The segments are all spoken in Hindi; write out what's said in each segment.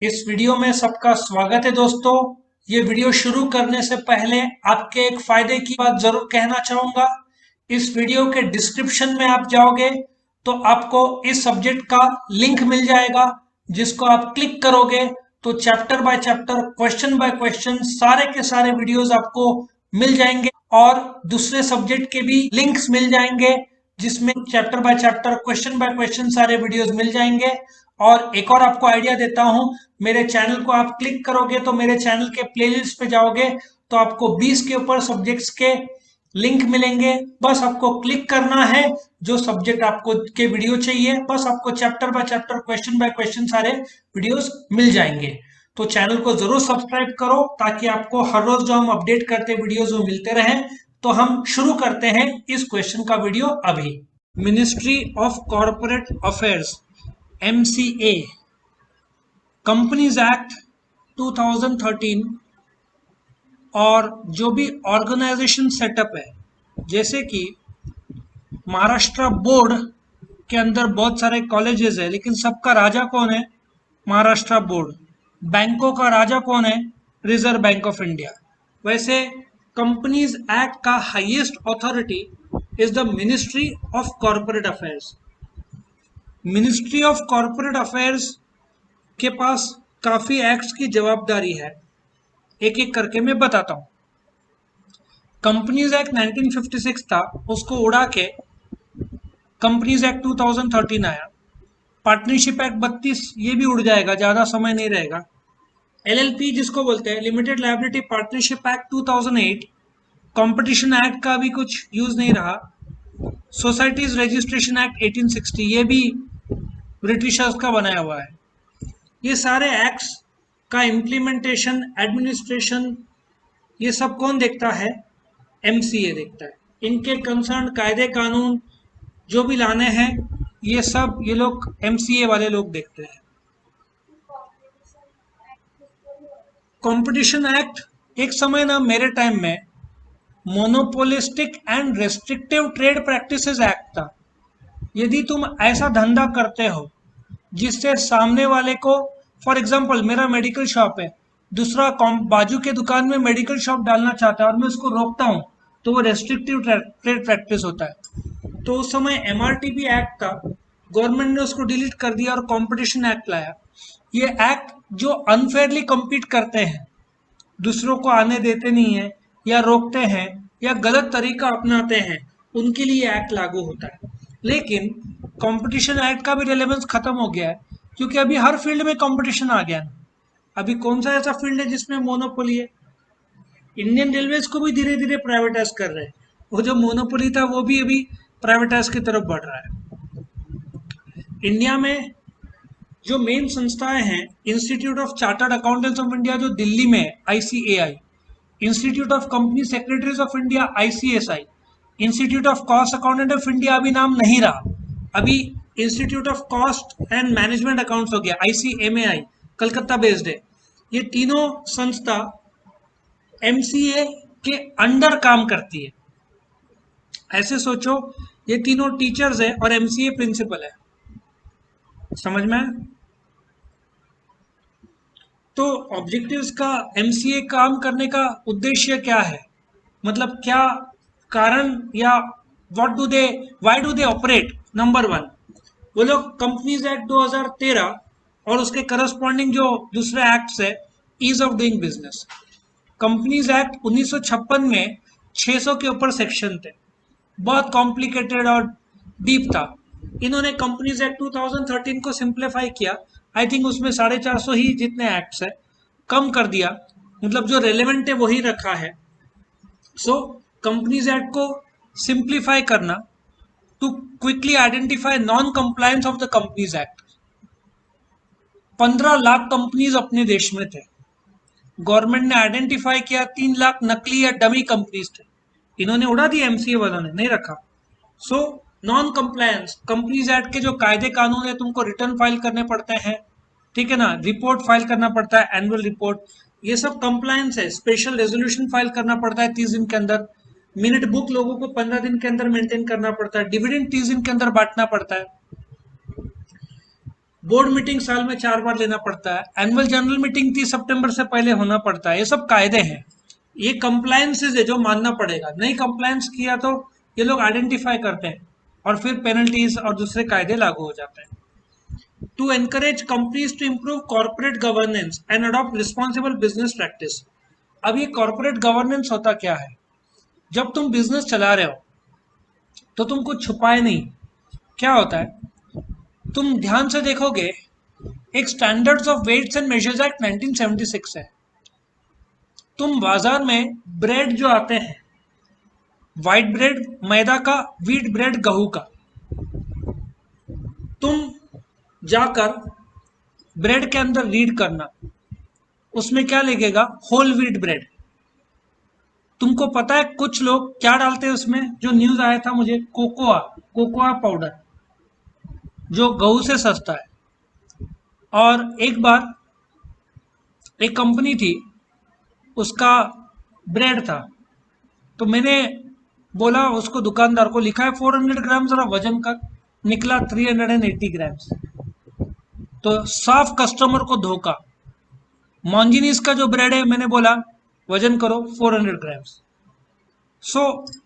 इस वीडियो में सबका स्वागत है दोस्तों। ये वीडियो शुरू करने से पहले आपके एक फायदे की बात जरूर कहना चाहूंगा। इस वीडियो के डिस्क्रिप्शन में आप जाओगे तो आपको इस सब्जेक्ट का लिंक मिल जाएगा, जिसको आप क्लिक करोगे तो chapter by chapter, question by question सारे के सारे वीडियोस आपको मिल जाएंगे और दूसरे सब्जेक्ट के भी लिंक्स मिल जाएंगे, जिसमें chapter by chapter, question by question सारे वीडियोस मिल जाएंगे। और एक और आपको आइडिया देता हूं, मेरे चैनल को आप क्लिक करोगे तो मेरे चैनल के प्लेलिस्ट पे जाओगे तो आपको 20 के ऊपर सब्जेक्ट्स के लिंक मिलेंगे। बस आपको क्लिक करना है जो सब्जेक्ट आपको के वीडियो चाहिए, बस आपको chapter by chapter, question by question सारे वीडियोस मिल जाएंगे। तो चैनल को जरूर सब्सक्राइब करो ताकि आपको हर रोज जो हम अपडेट करते वीडियोस वो मिलते रहें। तो हम शुरू करते हैं इस क्वेश्चन का वीडियो अभी। Ministry of corporate affairs MCA, companies act 2013 और जो भी ऑर्गेनाइजेशन सेटअप है, जैसे कि महाराष्ट्र बोर्ड के अंदर बहुत सारे कॉलेजेस है, लेकिन सबका राजा कौन है? महाराष्ट्र बोर्ड। बैंकों का राजा कौन है? Reserve bank of India. वैसे कंपनीज एक्ट का highest authority is the ministry of corporate affairs. Ministry of corporate affairs के पास काफी एक्ट्स की जवाबदारी है, एक एक करके मैं बताता हूं। कंपनीज एक्ट 1956 था, उसको उड़ा के कंपनीज एक्ट 2013 आया। पार्टनरशिप एक्ट 32 ये भी उड़ जाएगा, ज्यादा समय नहीं रहेगा। LLP जिसको बोलते हैं, limited liability partnership act 2008, competition act का भी कुछ यूज नहीं रहा। सोसाइटीज रजिस्ट्रेशन एक्ट 1860 ये भी ब्रिटिशर्स का बनाया हुआ है। ये सारे एक्ट्स का इम्प्लीमेंटेशन, एडमिनिस्ट्रेशन, ये सब कौन देखता है? MCA देखता है। इनके कंसर्न कायदे कानून जो भी लाने हैं, ये सब ये लोग MCA वाले लोग देखते हैं। कंपटीशन एक्ट एक समय ना, मेरे टाइम में monopolistic and restrictive trade practices act था। यदि तुम ऐसा धंधा करते हो जिससे सामने वाले को, फॉर एग्जाम्पल मेरा मेडिकल शॉप है, दूसरा बाजू के दुकान में मेडिकल शॉप डालना चाहता है और मैं उसको रोकता हूं, तो वो रेस्ट्रिक्टिव ट्रेड प्रैक्टिस होता है। तो उस समय MRTP एक्ट था, गवर्नमेंट ने उसको डिलीट कर दिया और कंपटीशन एक्ट लाया। ये एक्ट जो अनफेयरली compete करते हैं, दूसरों को आने देते नहीं है या रोकते हैं या गलत तरीका अपनाते हैं, उनके लिए एक्ट लागू होता है। लेकिन कंपटीशन एक्ट का भी रेलेवेंस खत्म हो गया है, क्योंकि अभी हर फील्ड में कंपटीशन आ गया है। अभी कौन सा ऐसा फील्ड है जिसमें मोनोपोली है? इंडियन रेलवेज को भी धीरे धीरे प्राइवेटाइज कर रहे हैं। वो जो मोनोपोली था वो भी अभी प्राइवेटाइज की तरफ बढ़ रहा है। इंडिया में जो मेन संस्थाएं हैं, institute of chartered accountants of India जो दिल्ली में है, ICAI, institute of company secretaries of India, ICSI, institute of cost accountant of India अभी नाम नहीं रहा, अभी institute of cost and management accounts हो गया, ICMAI, कलकत्ता बेस्ड है। ये तीनों संस्था MCA के अंडर काम करती है। ऐसे सोचो, ये तीनों टीचर्स है और MCA प्रिंसिपल है। समझ में आया? तो ऑब्जेक्टिव्स का, MCA काम करने का उद्देश्य क्या है, मतलब क्या कारण, या why do they operate? Number one, वो लोग कंपनीज एक्ट 2013 और उसके करस्पॉन्डिंग जो दूसरे एक्ट्स है, ease of doing business. Companies act 1956 में 600 के ऊपर सेक्शन थे, बहुत कॉम्प्लिकेटेड और डीप था। इन्होंने कंपनीज एक्ट 2013 को सिंप्लीफाई किया। आई थिंक उसमें 450 ही जितने एक्ट्स है, कम कर दिया, मतलब जो रेलेवेंट है वही रखा है। सो कंपनीज एक्ट को सिंप्लीफाई करना to quickly identify non compliance of the companies act. 15 lakh companies अपने देश में थे, गवर्नमेंट ने आइडेंटिफाई किया 3 लाख नकली या डमी कंपनीज थे, इन्होंने उड़ा दिया, MCA वालों ने नहीं रखा। So non compliance, companies act के जो कायदे कानून है, तुमको रिटर्न फाइल करने पड़ते हैं, ठीक है ना, रिपोर्ट फाइल करना पड़ता है, एनुअल रिपोर्ट, ये सब कंप्लायंस है। स्पेशल रेजोल्यूशन फाइल करना पड़ता है 30 दिन के अंदर, मिनट बुक लोगों को 15 दिन के अंदर मेंटेन करना पड़ता है, डिविडेंड 30 दिन के अंदर बांटना पड़ता है। बोर्ड मीटिंग साल में 4 बार लेना पड़ता है, एनुअल जनरल मीटिंग 30 सितंबर से पहले होना पड़ता है। ये सब कायदे हैं, ये कंप्लायंसेस है जो मानना पड़ेगा। नहीं कंप्लायंस किया तो ये लोग आइडेंटिफाई करते हैं और फिर पेनल्टीज और दूसरे कायदे लागू हो जाते हैं। To encourage companies to improve corporate governance and adopt responsible business practice. अब ये कॉर्पोरेट गवर्नेंस होता क्या है? जब तुम बिजनेस चला रहे हो तो तुम कुछ छुपाए नहीं। क्या होता है, तुम ध्यान से देखोगे, एक standards of weights and measures act 1976 है। तुम बाजार में ब्रेड जो आते हैं, व्हाइट ब्रेड मैदा का, व्हीट ब्रेड गेहूं का, तुम जाकर ब्रेड के अंदर रीड करना, उसमें क्या लिखेगा? Whole wheat bread. तुमको पता है कुछ लोग क्या डालते हैं उसमें? जो न्यूज आया था मुझे, कोकोआ, कोकोआ पाउडर जो गेहूं से सस्ता है। और एक बार एक कंपनी थी, उसका ब्रेड था, तो मैंने बोला उसको, दुकानदार को, लिखा है 400 ग्राम, जरा वजन का, निकला 380 ग्राम्स। तो साफ कस्टमर को धोखा। मॉन्जिनीस का जो ब्रेड है, मैंने बोला वजन करो 400 ग्राम्स। सो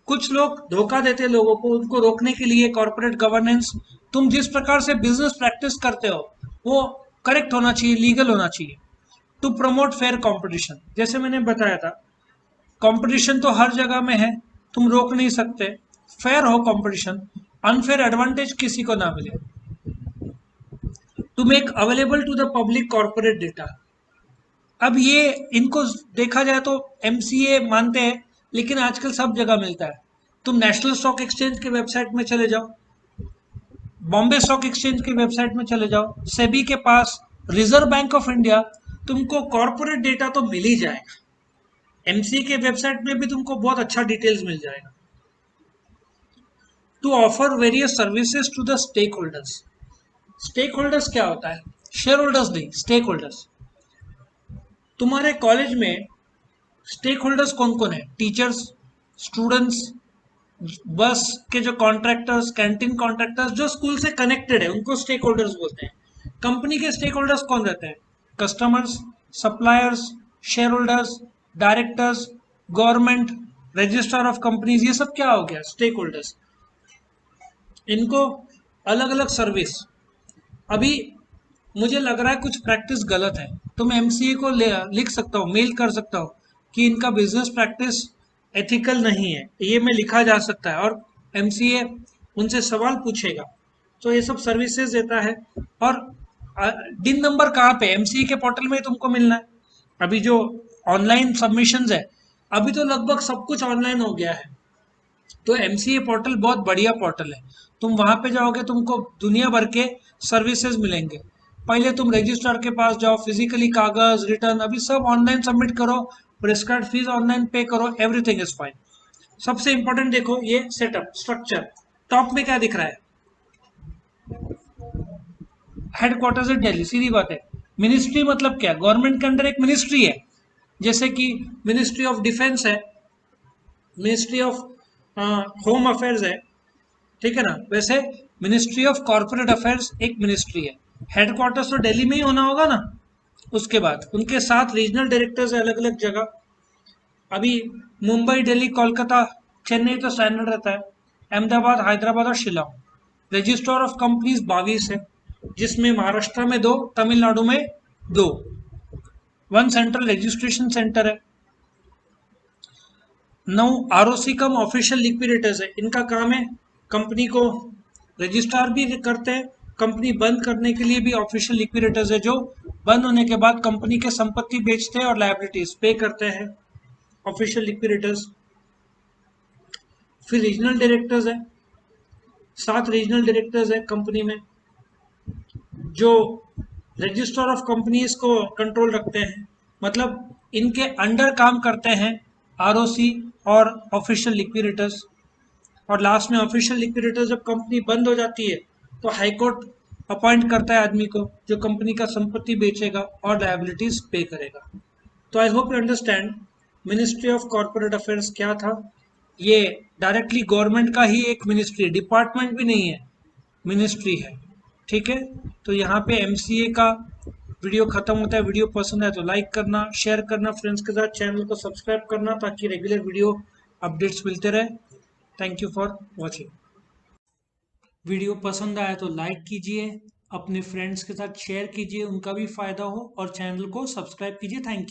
कुछ लोग धोखा देते लोगों को, उनको रोकने के लिए कॉर्पोरेट गवर्नेंस, तुम जिस प्रकार से बिजनेस प्रैक्टिस करते हो वो करेक्ट होना चाहिए, लीगल होना चाहिए। टू प्रमोट फेयर कंपटीशन, जैसे मैंने बताया था, कंपटीशन तो हर जगह में है, तुम रोक नहीं सकते। फेयर हो कंपटीशन, अनफेयर एडवांटेज किसी को ना मिले। To make available to the public corporate data. अब ये इनको देखा जाए तो एमसीए मानते हैं, लेकिन आजकल सब जगह मिलता है। तुम नेशनल स्टॉक एक्सचेंज के वेबसाइट में चले जाओ, बॉम्बे स्टॉक एक्सचेंज की वेबसाइट में चले जाओ, सेबी के पास, रिजर्व बैंक ऑफ इंडिया, तुमको कॉर्पोरेट डेटा तो मिल ही जाएगा। एमसीए के वेबसाइट में भी तुमको बहुत अच्छा डिटेल्स मिल जाएगा। To offer various services to the stakeholders. Stakeholders क्या होता है? शेयर होल्डर्स नहीं, स्टेक होल्डर्स। तुम्हारे कॉलेज में स्टेक होल्डर्स कौन कौन है? टीचर्स, स्टूडेंट्स, बस के जो कॉन्ट्रैक्टर्स, कैंटीन कॉन्ट्रैक्टर्स, जो स्कूल से कनेक्टेड है, उनको स्टेक होल्डर्स बोलते हैं। कंपनी के स्टेक होल्डर्स कौन रहते हैं? Customers, suppliers, shareholders, directors, government, registrar of companies, ये सब क्या हो गया? Stakeholders. इनको अलग अलग सर्विस। अभी मुझे लग रहा है कुछ प्रैक्टिस गलत है, तो मैं एमसीए को लिख सकता हूँ, मेल कर सकता हूँ कि इनका बिजनेस प्रैक्टिस एथिकल नहीं है, ये में लिखा जा सकता है, और एमसीए उनसे सवाल पूछेगा। तो ये सब सर्विसेज देता है। और डिन नंबर कहाँ पे? एमसीए के पोर्टल में ही तुमको मिलना है। अभी जो ऑनलाइन सबमिशंस है, अभी तो लगभग सब कुछ ऑनलाइन हो गया है, तो एमसीए पोर्टल बहुत बढ़िया पोर्टल है। तुम वहां पे जाओगे, तुमको दुनिया भर के सर्विसेज मिलेंगे। पहले तुम रजिस्ट्रार के पास जाओ, फिजिकली कागज, रिटर्न, अभी सब ऑनलाइन सबमिट करो, प्रिस्क्राइब्ड फीस ऑनलाइन पे करो, एवरीथिंग इज फाइन। सबसे इंपॉर्टेंट देखो ये सेटअप स्ट्रक्चर, टॉप में क्या दिख रहा है? हेडक्वार्टर्स है दिल्ली, सीधी बात है। मिनिस्ट्री मतलब क्या? गवर्नमेंट के अंदर एक मिनिस्ट्री है, जैसे कि मिनिस्ट्री ऑफ डिफेंस है, मिनिस्ट्री ऑफ होम अफेयर्स है, ठीक है ना? वैसे मिनिस्ट्री ऑफ कॉर्पोरेट अफेयर्स एक मिनिस्ट्री है। हेडक्वार्टर्स तो दिल्ली में ही होना होगा ना। उसके बाद उनके साथ रीजनल डायरेक्टर्स है अलग अलग जगह। अभी मुंबई, दिल्ली, कोलकाता, चेन्नई तो स्टैंडर्ड रहता है, अहमदाबाद, हैदराबाद और शिलांग। रजिस्ट्रार ऑफ कंपनीज 22 है, जिसमें महाराष्ट्र में 2, तमिलनाडु में 2। 1 सेंट्रल रजिस्ट्रेशन सेंटर है। 9 आरओसी कम ऑफिशियल लिक्विडेटर्स है, इनका काम है कंपनी को रजिस्ट्रार भी करते हैं, कंपनी बंद करने के लिए भी ऑफिशियल लिक्विडेटर्स है, जो बंद होने के बाद कंपनी के संपत्ति बेचते हैं और लायबिलिटीज पे करते हैं, ऑफिशियल लिक्विडेटर्स। फिर रीजनल डायरेक्टर्स है, 7 रीजनल डायरेक्टर्स है कंपनी में, जो रजिस्ट्रार ऑफ कंपनीज को कंट्रोल रखते हैं, मतलब इनके अंडर काम करते हैं आरओसी और ऑफिशियल लिक्विडेटर्स। और लास्ट में ऑफिशियल लिक्विडेटर, जब कंपनी बंद हो जाती है तो हाईकोर्ट अपॉइंट करता है आदमी को, जो कंपनी का संपत्ति बेचेगा और लायबिलिटीज पे करेगा। तो I hope you understand ministry of corporate affairs क्या था। ये डायरेक्टली गवर्नमेंट का ही एक मिनिस्ट्री है, डिपार्टमेंट भी नहीं है, मिनिस्ट्री है, ठीक है, तो यहाँ पे एमसीए का वीडियो खत्म होता है। वीडियो पसंद है तो लाइक करना, शेयर करना फ्रेंड्स के साथ, चैनल को सब्सक्राइब करना ताकि रेगुलर वीडियो अपडेट्स मिलते रहे। Thank you for watching. Video पसंद आया तो लाइक कीजिए, अपने फ्रेंड्स के साथ शेयर कीजिए, उनका भी फायदा हो, और चैनल को सब्सक्राइब कीजिए। Thank you.